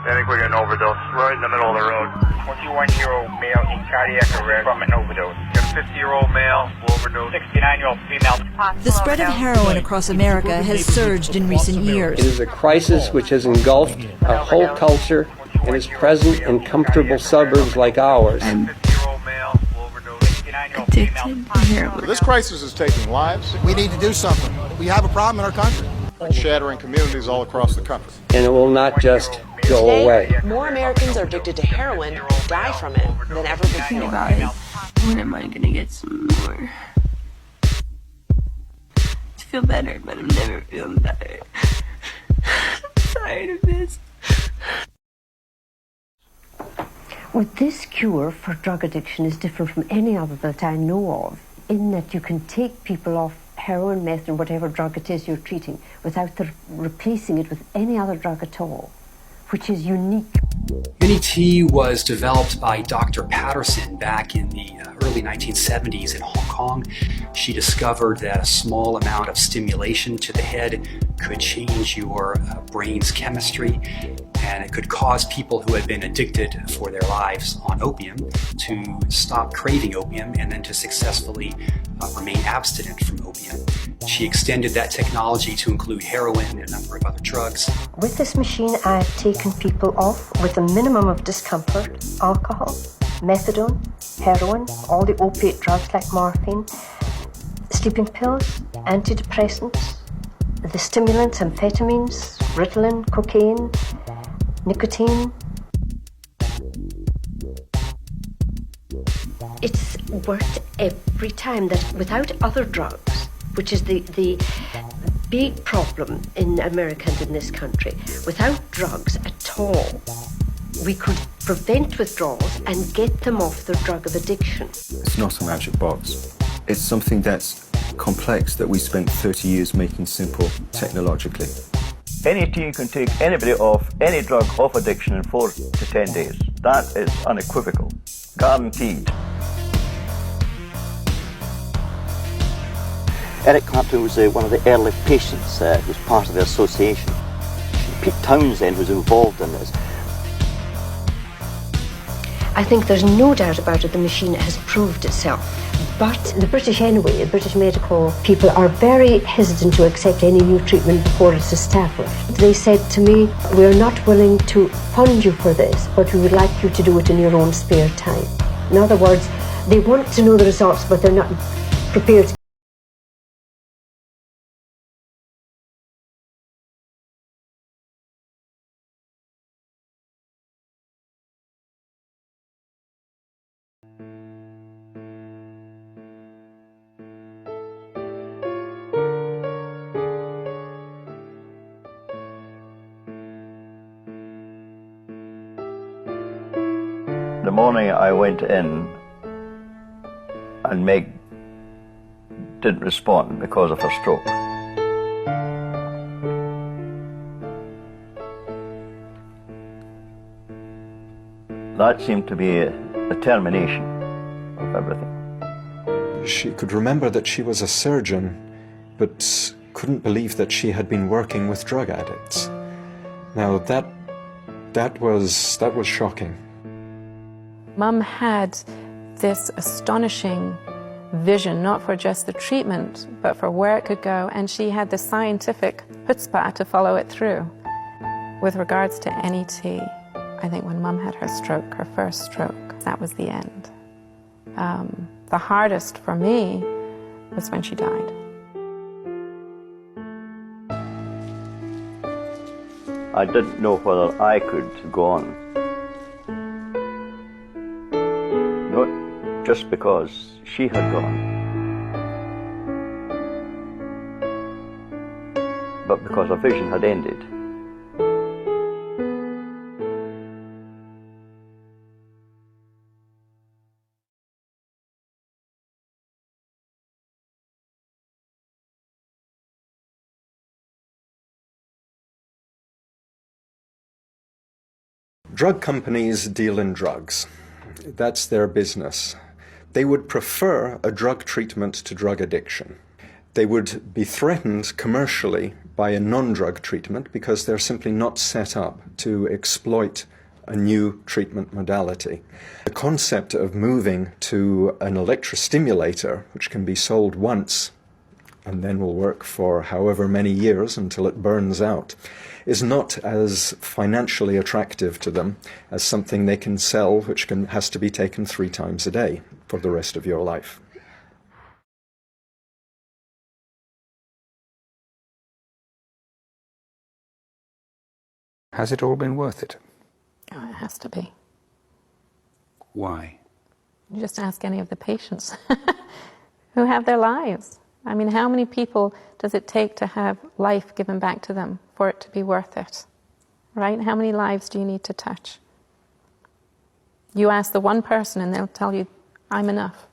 I think we got an overdose right in the middle of the road. 21-year-old male in cardiac arrest from an overdose. Got a 50-year-old male overdose. 69-year-old female. The spread of heroin across America has surged in recent years. It is a crisis which has engulfed our whole culture and is present in comfortable suburbs like ours. Addicted to heroin. This crisis is taking lives. We need to do something. We have a problem in our country. Shattering communities all across the country. And it will not just go away. More Americans are addicted to heroin and die from it than ever before. When am I gonna get some more? To feel better, but I'm never feeling better. I'm tired of this. Well, this cure for drug addiction is different from any other that I know of, in that you can take people off heroin, meth, and whatever drug it is you're treating without replacing it with any other drug at all, which is unique. N.E.T was developed by Dr. Patterson back in the early 1970s in Hong Kong. She discovered that a small amount of stimulation to the head could change your brain's chemistry, and it could cause people who had been addicted for their lives on opium to stop craving opium and then to successfully remain abstinent from opium. She extended that technology to include heroin and a number of other drugs. With this machine, I've taken people off with a minimum of discomfort: alcohol, methadone, heroin, all the opiate drugs like morphine, sleeping pills, antidepressants, the stimulants, amphetamines, Ritalin, cocaine, nicotine. It's worked every time. That without other drugs, which is the big problem in America and in this country, without drugs at all, we could prevent withdrawals and get them off the drug of addiction. It's not a magic box. It's something that's complex that we spent 30 years making simple technologically. N.E.T can take anybody off any drug of addiction in 4 to 10 days. That is unequivocal. Guaranteed. Eric Clapton was one of the early patients who was part of the association. Pete Townsend was involved in this. I think there's no doubt about it, the machine has proved itself. But the British anyway, the British medical people are very hesitant to accept any new treatment before it's established. They said to me, we're not willing to fund you for this, but we would like you to do it in your own spare time. In other words, they want to know the results, but they're not prepared to. The morning I went in, and Meg didn't respond because of her stroke. That seemed to be a termination of everything. She could remember that she was a surgeon, but couldn't believe that she had been working with drug addicts. Now that was shocking. Mum had this astonishing vision, not for just the treatment, but for where it could go, and she had the scientific chutzpah to follow it through. With regards to N.E.T, I think when Mum had her stroke, her first stroke, that was the end. The hardest for me was when she died. I didn't know whether I could go on. Not just because she had gone, but because her vision had ended. Drug companies deal in drugs. That's their business. They would prefer a drug treatment to drug addiction. they would be threatened commercially by a non-drug treatment because they're simply not set up to exploit a new treatment modality. The concept of moving to an electrostimulator, which can be sold once and then will work for however many years until it burns out, is not as financially attractive to them as something they can sell which has to be taken 3 times a day for the rest of your life. Has it all been worth it? Oh, it has to be. Why? You just ask any of the patients who have their lives. I mean, how many people does it take to have life given back to them for it to be worth it? Right? How many lives do you need to touch? You ask the one person and they'll tell you, I'm enough.